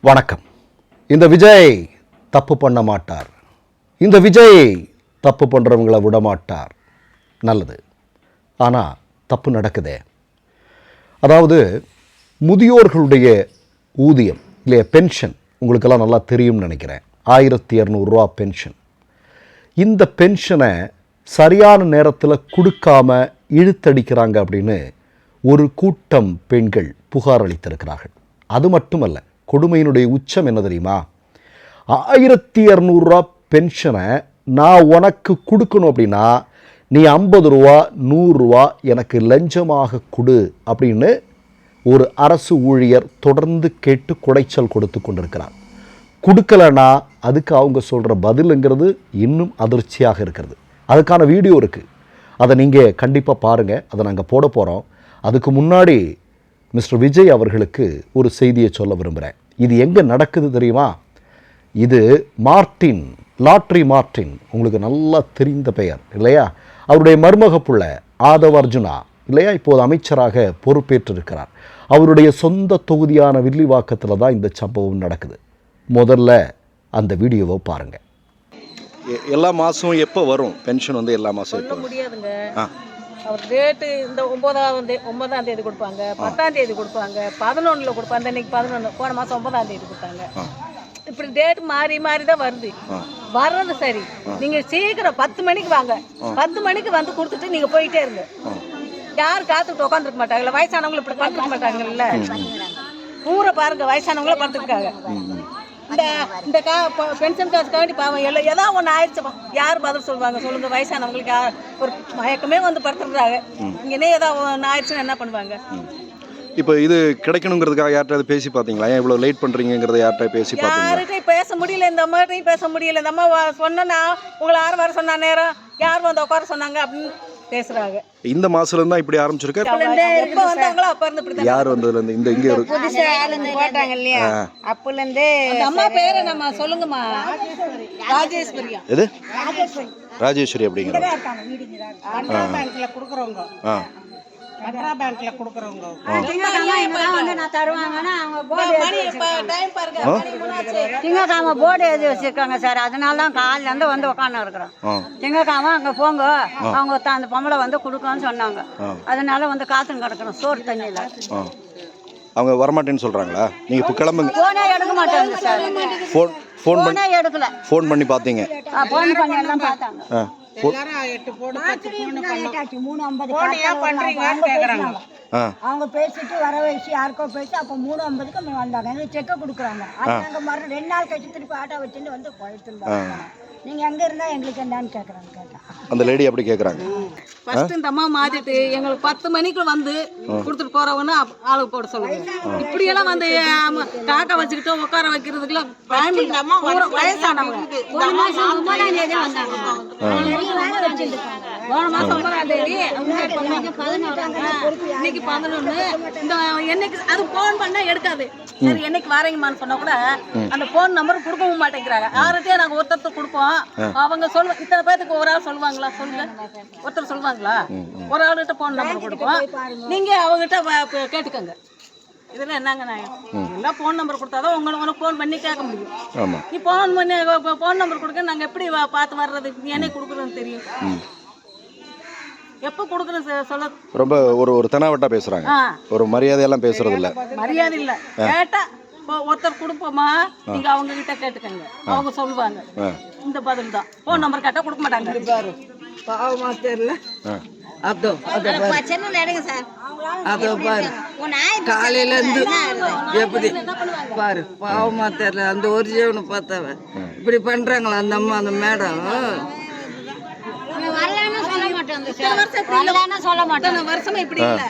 வணக்கம். இந்த விஜய் தப்பு பண்ண மாட்டார். இந்த விஜய் தப்பு பண்ணுறவங்களை விட மாட்டார். நல்லது. ஆனால் தப்பு நடக்குதே. அதாவது முதியோர்களுடைய ஊதியம் இல்லையா, பென்ஷன் உங்களுக்கெல்லாம் நல்லா தெரியும்னு நினைக்கிறேன். 1200 ரூபா பென்ஷன். இந்த பென்ஷனை சரியான நேரத்தில் கொடுக்காம இழுத்தடிக்கிறாங்க அப்படின்னு ஒரு கூட்டம் பெண்கள் புகார் அளித்திருக்கிறார்கள். அது மட்டுமல்ல, கொடுமையினுடைய உச்சம் என்ன தெரியுமா? 1200 ரூபா பென்ஷனை நான் உனக்கு கொடுக்கணும் அப்படின்னா நீ 50 ரூபா 100 ரூபா எனக்கு லஞ்சமாக கொடு அப்படின்னு ஒரு அரசு ஊழியர் தொடர்ந்து கேட்டு குடைச்சல் கொடுத்து கொண்டிருக்கிறார். கொடுக்கலன்னா அதுக்கு அவங்க சொல்கிற பதிலுங்கிறது இன்னும் அதிர்ச்சியாக இருக்கிறது. அதுக்கான வீடியோ இருக்குது, அதை நீங்கள் கண்டிப்பாக பாருங்கள். அதை நாங்கள் போட போகிறோம். அதுக்கு முன்னாடி மிஸ்டர் விஜய் அவர்களுக்கு ஒரு செய்தியை சொல்ல விரும்புகிறேன். இது எங்கே நடக்குது தெரியுமா? இது மார்ட்டின், லாட்ரி மார்ட்டின், உங்களுக்கு நல்லா தெரிந்த பெயர் இல்லையா? அவருடைய மருமக புள்ள ஆதவ் அர்ஜுனா இல்லையா, இப்போது அமைச்சராக பொறுப்பேற்றிருக்கிறார். அவருடைய சொந்த தொகுதியான வில்லிவாக்கத்தில் தான் இந்த சம்பவம் நடக்குது. முதல்ல அந்த வீடியோவை பாருங்கள். எல்லா மாதம் எப்போ வரும் பென்ஷன்? வந்து எல்லா மாதம் சொல்ல முடியாதுங்க. அவர் டேட்டு இந்த 9ஆம் தேதி கொடுப்பாங்க, 10ஆம் தேதி கொடுப்பாங்க, 11ல் கொடுப்பாங்க. இன்னைக்கு 11, போன மாதம் 9ஆம் தேதி கொடுத்தாங்க. இப்படி டேட் மாறி மாறி தான் வருது. வர்றது சரி, நீங்க சீக்கிரம் 10 மணிக்கு வாங்க. 10 மணிக்கு வந்து கொடுத்துட்டு நீங்க போயிட்டே இருங்க. யாரும் காத்துக்கிட்டு உட்காந்துருக்க மாட்டாங்கல்ல, வயசானவங்களும் இப்படி படுத்துக்க மாட்டாங்கல்ல. பூரா பாருங்க, வயசானவங்களும் படுத்துருக்காங்க. இந்த பென்ஷன் காசுக்காண்டி பாவம் எல்லாம் ஏதாவது ஒன்று ஆயிடுச்சுப்பா, யார் பதில் சொல்லுவாங்க சொல்லுங்க? வயசானவங்களுக்கு ஒரு மயக்கமே வந்து படுத்துடுறாங்க. இங்கே ஏதாவது ஒன்று ஆயிடுச்சுன்னா என்ன பண்ணுவாங்க? இப்போ இது கிடைக்கணுங்கிறதுக்காக யார்கிட்ட பேசி பார்த்தீங்களா? ஏன் இவ்வளோ லேட் பண்ணுறீங்கிறத யார்கிட்ட பேசி பார்த்தீங்களா? யார்கிட்டையும் பேச முடியல, இந்த அம்மாட்டையும் பேச முடியல. இந்த அம்மா சொன்னா உங்களை யார் வர சொன்ன நேரம், யார் வந்து உட்கார சொன்னாங்க அப்படின்னு பேசுறாங்க. இந்த மாசத்துல இருந்தா இப்படி ஆரம்பிச்சிருக்க. எப்ப வந்தாங்களோ அப்ப இருந்து இப்படி. யார் வந்ததுல இருந்து இந்த இங்க புதுசா ஆளுங்க போட்டாங்க இல்லையா, அப்பல இருந்து. அந்த அம்மா பேரை நம்ம சொல்லுங்கம்மா. ராஜேஸ்வரியா? எது ராஜேஸ்வரி அப்படிங்கறத கனரா பேங்க்ல குடுக்குறவங்க. கனரா பேங்க்ல குடுக்குறவங்க திங்கக்காம போர்டு எழுதி வச்சிருக்காங்க சார். அதனால தான் காலையில இருந்து வந்து உட்காந்து இருக்கிறோம். திங்கக்காம அங்க போங்க, அவங்க அந்த பொம்பளை வந்து கொடுக்கணும்னு சொன்னாங்க. அதனால வந்து காத்துன்னு கிடக்குறோம் சோறு தண்ணியில. அவங்க வரமாட்டேன்னு சொல்றாங்களா? நீங்க இப்ப கிளம்புங்க. போனே எடுக்க மாட்டாங்க சார். ஃபோன் பண்ணி எடுக்கல. ஃபோன் பண்ணி பாத்தீங்க? ஃபோன் பண்ணி எல்லாம் பார்த்தாங்க. அவங்க பேசிட்டு வர வச்சு யாருக்கோ பேசி அப்ப 3:50க்கு வந்தாங்க. எங்களுக்கு செக்க கொடுக்குறாங்க. நாங்க மறு 2 நாள் கழிச்சு திருப்பி ஆட்டோ வச்சுட்டு வந்து குழத்துருந்தாங்க. நீங்க எங்க இருந்தா எங்களுக்கு என்னன்னு கேக்குறாங்க. கேட்டா அந்த லேடி அப்படி கேக்குறாங்க. ஃபர்ஸ்ட் இந்த அம்மா மாத்திட்டு எங்களுக்கு 10 மணிக்கு வந்து கொடுத்துட்டு போறவன்னு ஆளுக்கு போட சொல்லுங்க. இப்படி எல்லாம் வந்து காக்கா வச்சுக்கிட்டு உட்கார வைக்கிறதுக்குலாம் வயசானவங்க. போன மாசம் 9ஆம் தேதி வந்தாங்க. போன மாசம் 9ஆம் தேதி, இன்னைக்கு 11. இந்த என்னைக்கு அது போன் பண்ணா எடுக்காது. சரி என்னைக்கு வரீங்கம்மான்னு சொன்னா கூட அந்த போன் நம்பர் கொடுக்கவும் மாட்டேங்கிறாங்க. யார்கிட்டயே நாங்க ஒருத்தர் கொடுப்போம். அவங்க சொல்ல இத்தனை பேருக்கு ஒரு ஆள் சொல்லுவாங்களா? சொல்லுங்க, ஒருத்தர் சொல்லுவாங்களா? ஒரு ஆளுகிட்ட போன் நம்பர் கொடுப்போம். நீங்க அவங்ககிட்ட கேட்டுக்கோங்க. இதெல்லாம் என்னங்க நியாயம்? எல்லாம் போன் நம்பர் கொடுத்தாதான் உங்களுக்கு போன் பண்ணி கேட்க முடியும். நீ போன் பண்ணி போன் நம்பர் கொடுக்க நாங்க எப்படி பார்த்து வர்றது? நீ என்ன கொடுக்குறதுன்னு தெரியும். எப்ப கொடுக்கணும் சொல்ல? ரொம்ப ஒரு தெனாவட்டா பேசுறாங்க. ஒரு மரியாதையெல்லாம் பேசுறது இல்ல. மரியாதை இல்ல. கேட்டா ஒருத்தர் கொடுப்போமா, நீங்க அவங்க கிட்ட கேட்டுக்கங்க, அவங்க சொல்லுவாங்க. இந்த பதில் தான். போன் நம்பர் கேட்டா கொடுக்க மாட்டாங்க. பாவமா தெரியல. அதோ பாரு, காலையில இருந்து எப்படி பாரு, பாவமா தெரியல. அந்த ஒரு ஜீவனை பார்த்தவ இப்படி பண்றாங்களா அந்த அம்மா, அந்த மேடம்? வருஷமா இப்படி இல்ல,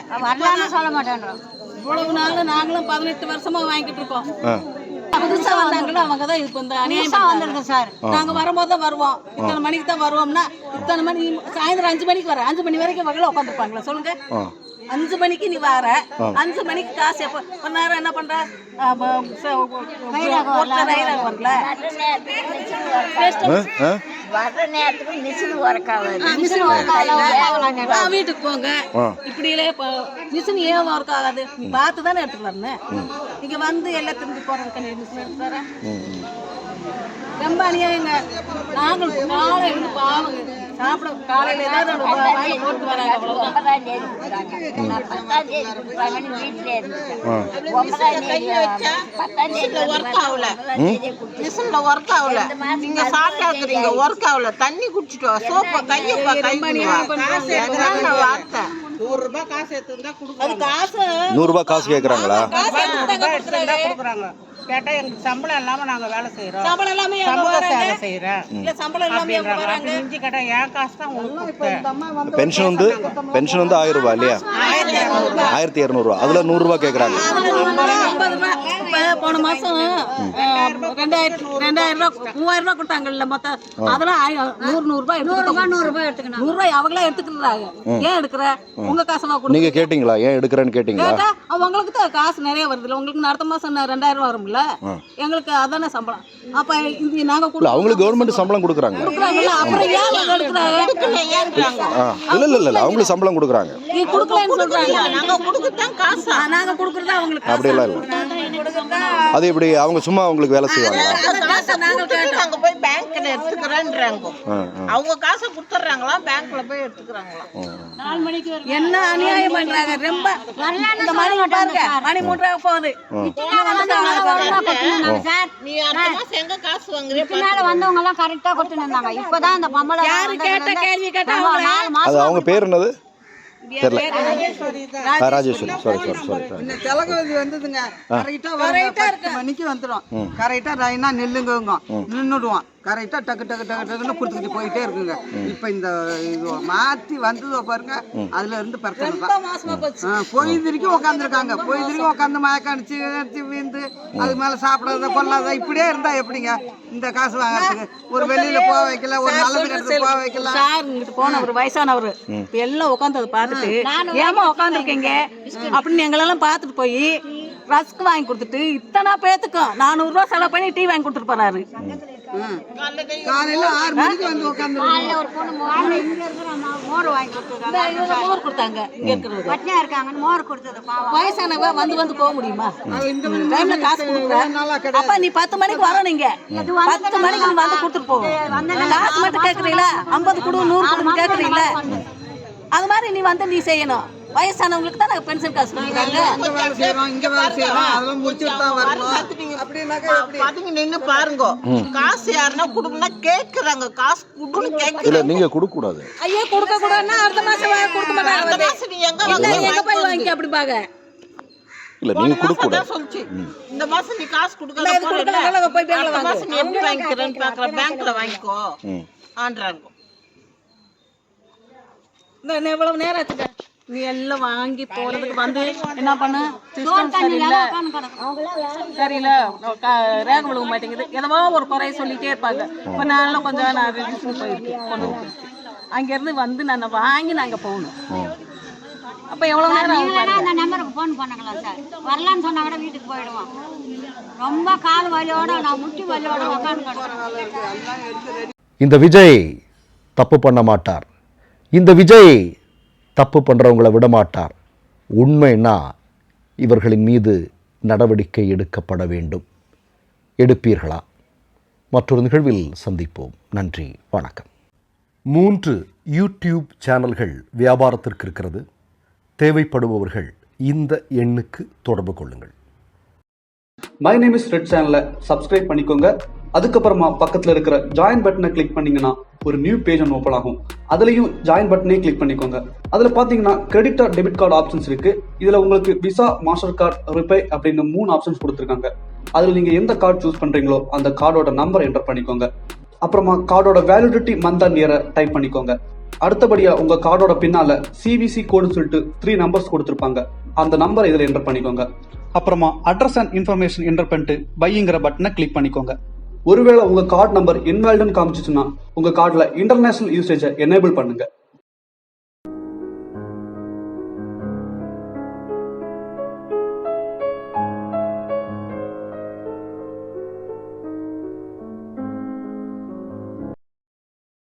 சொல்ல மாட்டேன். இவ்வளவு நாள் நாங்களும் 18 வருஷமா வாங்கிட்டு இருக்கோம். புதுசா வந்தாங்களோ அவங்கதான் இதுக்கு வந்து அநியாயம் வந்திருக்கு சார். நாங்க வரும்போது தான் வருவோம், இத்தனை மணிக்கு தான் வருவோம்னா இத்தனை மணி சாயந்தரம் 5 மணிக்கு வர 5 மணி வரைக்கும் வகையில உட்காந்துருப்பாங்களா சொல்லுங்க? 5 மணிக்கு நீ வர, 5 மணிக்கு காசு எப்போ ஒரு நேரம் என்ன பண்ற? வரல வர்ற நேரத்துக்கு மிஷின் ஒர்க் ஆகுது. வீட்டுக்கு போங்க. இப்படியிலே மிஷின் ஏன் ஒர்க் ஆகாது? நீ பார்த்து தானே எடுத்துட்டு வரணும். இங்க வந்து எல்லாம் திரும்பி போறதுக்கு மிஷின் எடுத்து வர ரொம்ப அநியாயங்க. நாங்கள் காலை இருந்து பாவங்க சாப்பிட காலையில ஏதாவது போட்டு வராங்க. அவ்வளவுதான். 9ஆம் தேதி கொடுத்தாங்க. நான் 10ஆம் தேதி கொடுத்தாங்கன்னு வீட்டிலே இருந்துட்டேன். 9ஆம் தேதி 10ஆம் தேதி ஒர்க் ஆகல, மிஷின்ல ஒர்க் ஆகல. நீங்க சாப்பிட்டாக்குறீங்க, ஒர்க் ஆகல. தண்ணி குடிச்சிட்டு வா, சோப்பா கையப்பா கை வார்த்தை. 100 ரூபாய் காசு எடுத்துருந்தா கொடுக்குறாங்க. காசு 100 ரூபாய் காசு கேட்குறாங்களா? கொடுக்குறாங்க. கேட்டா எங்களுக்கு சம்பளம் இல்லாம நாங்க வேலை செய்யறோம், சம்பளம் இல்லாம வேலை செய்யறோம். இல்ல சம்பளம் இல்லாம மிஞ்சி கேட்டா என் காசு தான் உங்களுக்கு. பென்ஷன் வந்து 1000 ரூபாய் இல்லையா? 1200 ரூபா. அதுல 100 ரூபாய் கேட்குறாங்க. போன மாசம் 2000 ரூபாய் 3000 ரூபாய் கொடுத்தாங்கல்ல மொத்தம். அதெல்லாம் 100 ரூபாய் 100 ரூபாய் எடுத்துக்கணும். 100 ரூபாய் அவங்களே எடுத்துக்கிறாங்க. ஏன் எடுக்கிற? உங்க காசை நீங்க கேட்டீங்களா? ஏன் எடுக்கிறேன்னு கேட்டீங்களா? கேட்டா அவங்களுக்கு தான் காசு நிறைய வருது. உங்களுக்கு அடுத்த மாசம் 2000 ரூபாய் வரும்ல, எங்களுக்கு அதானே சம்பளம். அப்ப இது நாங்க அவங்களுக்கு கவர்மெண்ட் சம்பளம் கொடுக்குறாங்க. அப்புறம் ஏன் எடுக்கிறாங்க? இல்ல அவங்களுக்கு சம்பளம் கொடுக்குறாங்க. நீ கொடுக்கலன்னு சொல்றாங்க. நாங்க கொடுக்கத்தான் காசு, நாங்க கொடுக்கறதா அவங்களுக்கு அப்படி எல்லாம் இல்ல. அது இப்படி அவங்க சும்மா அவங்களுக்கு வேலை செய்வாங்களா? நாங்க போய் பேங்க்ல எடுத்துக்கிறேன்றாங்க. அவங்க காசை கொடுத்துறாங்களா, பேங்க்ல போய் எடுத்துக்கிறாங்களா? என்ன அநியாயம் பண்றாங்க ரொம்ப. இந்த மணி பாருங்க, மணி 3 ரூபாய் போகுது. நீ அடுத்த மாசம் எங்க காசு வாங்குறீங்க? பின்னால வந்தவங்க எல்லாம் கரெக்டா கொடுத்துருந்தாங்க. இப்பதான் இந்த பொம்பளை யாரு கேட்ட கேள்வி கேட்டா அது அவங்க பேர் என்னது தெரியல. ராஜேஸ்வரி. சாரி. இந்த திலகவதி வந்ததுங்க. கரெக்டா 10 மணிக்கு வந்துடும். கரெக்டா ரைனா நில்லுங்க நின்றுடுவோம். கரெக்டா டக்கு டக்குன்னு கொடுத்துக்கிட்டு போயிட்டே இருக்குங்க. இப்ப இந்த இது மாத்தி வந்ததோ பாருங்க, அதுல இருந்து பிரச்சனை தான். பொய்திரிக்கும் உட்காந்துருக்காங்க. பொய்திரிக்கும் உட்காந்து மயக்கம் அடிச்சு வீந்து அதுக்கு மேல சாப்பிடாத கொள்ளாத இப்படியே இருந்தா எப்படிங்க இந்த காசு வாங்குறதுக்கு? ஒரு வெளியில போக வைக்கல, ஒரு நல்லது கெட்டது போக வைக்கல. போன ஒரு வயசானவர் எல்லாம் உட்காந்து பார்த்துட்டு ஏமா உட்காந்துருக்கீங்க அப்படின்னு எங்களெல்லாம் பார்த்துட்டு போய் ரஸ்க் வாங்கி கொடுத்துட்டு இத்தனை பேத்துக்கும் 400 ரூபாய் செலவு பண்ணி டீ வாங்கி கொடுத்துட்டு போறாரு. காலையில 6 மணிக்கு வந்து உட்காந்து ஒரு பொண்ணு மோர் வாங்கி கொடுத்தாங்க. மோர் கொடுத்தாங்க. இங்க இருக்கிறது பட்டினியா இருக்காங்கன்னு மோர் கொடுத்தது. வயசானவ வந்து போக முடியுமா? டைம்ல காசு கொடுக்குற. அப்ப நீ 10 மணிக்கு வரோம். நீங்க 10 மணிக்கு வந்து கொடுத்துட்டு போவோம். காசு மட்டும் கேட்கறீங்களா? 50 கொடு 100 கொடுன்னு கேட்கறீங்களா? அது மாதிரி நீ வந்து நீ செய்யணும். வயசானவங்களுக்கு தான் நாங்க பென்ஷன் காசு கொடுக்குறாங்க. நின்னு பாருங்க, காசு யாருன்னா கொடுக்கணும்னா கேக்குறாங்க. காசு கொடுக்கணும் கேட்கல. இல்ல நீங்க கொடுக்க கூடாது. ஐயோ கொடுக்க கூடாதுன்னா அடுத்த மாசம் கொடுக்க மாட்டாங்க. அடுத்த மாசம் நீ எங்க போய் வாங்கி அப்படி பாக்க. இல்ல நீங்க கொடுக்க கூடாது. சொல்லுச்சு, இந்த மாசம் நீ காசு கொடுக்கல, போய் பேங்க்ல வாங்க. மாசம் நீ எப்படி வாங்கிக்கிறேன்னு பாக்குற, பேங்க்ல வாங்கிக்கோ ஆன்றாங்க. இந்த எவ்வளவு நேரம் ஆச்சுங்க நீ எல்லாம் வாங்கி போறதுக்கு வந்து என்ன பண்ண? சரியில்லை ரேக விழுக மாட்டேங்குது. எதவோ ஒரு குறைய சொல்லிட்டே இருப்பாங்க. இப்போ நான் கொஞ்சம் நான் ரெஜிஸ்டர் போயிருக்கேன் கொண்டு அங்கேருந்து வந்து நான் வாங்கி நாங்கள் போகணும். அப்போ எவ்வளோ நேரம் அந்த நம்பருக்கு ஃபோன் பண்ணலாம் சார். வரலான்னு சொன்னா கூட வீட்டுக்கு போயிடுவோம். ரொம்ப கால் வலியோட நான் முட்டி வலியோட உட்காந்து. இந்த விஜய் தப்பு பண்ண மாட்டார். இந்த விஜய் தப்பு பண்ணுறவங்களை விட மாட்டார். உண்மைன்னா இவர்களின் மீது நடவடிக்கை எடுக்கப்பட வேண்டும். எடுப்பீர்களா? மற்றொரு நிகழ்வில் சந்திப்போம். நன்றி, வணக்கம். 3 யூடியூப் சேனல்கள் வியாபாரத்திற்கு இருக்கிறது. தேவைப்படுபவர்கள் இந்த எண்ணுக்கு தொடர்பு கொள்ளுங்கள். மை நேம் இஸ் ரெட் சேனலை சப்ஸ்கிரைப் பண்ணிக்கோங்க. அதுக்கப்புறமா பக்கத்தில் இருக்கிற ஜாயின் பட்டனை கிளிக் பண்ணீங்கன்னா ஒரு நியூ பேஜ் ஒன்று ஓப்பன் ஆகும். அதுலேயும் ஜாயின் பட்டனே கிளிக் பண்ணிக்கோங்க. அதில் பார்த்தீங்கன்னா credit R debit card options இருக்கு. இதில் உங்களுக்கு விசா, மாஸ்டர் கார்டு, ரிப்பே அப்படின்னு 3 ஆப்ஷன்ஸ் கொடுத்துருக்காங்க. அதில் நீங்கள் எந்த கார்டு சூஸ் பண்ணுறீங்களோ அந்த கார்டோட நம்பர் என்டர் பண்ணிக்கோங்க. அப்புறமா கார்டோட வேலிடிட்டி மந்த் அண்ட் இயரை டைப் பண்ணிக்கோங்க. அடுத்தபடியா உங்க கார்டோட பின்னால சிவிசி கோடுன்னு சொல்லிட்டு 3 நம்பர்ஸ் கொடுத்துருப்பாங்க. அந்த நம்பர் இதில் என்டர் பண்ணிக்கோங்க. அப்புறமா அட்ரஸ் அண்ட் இன்ஃபர்மேஷன் என்டர் பண்ணிட்டு பைங்கிற பட்டனை கிளிக் பண்ணிக்கோங்க. ஒருவேளை உங்க கார்டு நம்பர் இன்வாலிட்னு காமிச்சிச்சுன்னா உங்க கார்டுல இன்டர்நேஷனல் யூசேஜை எனேபிள் பண்ணுங்க.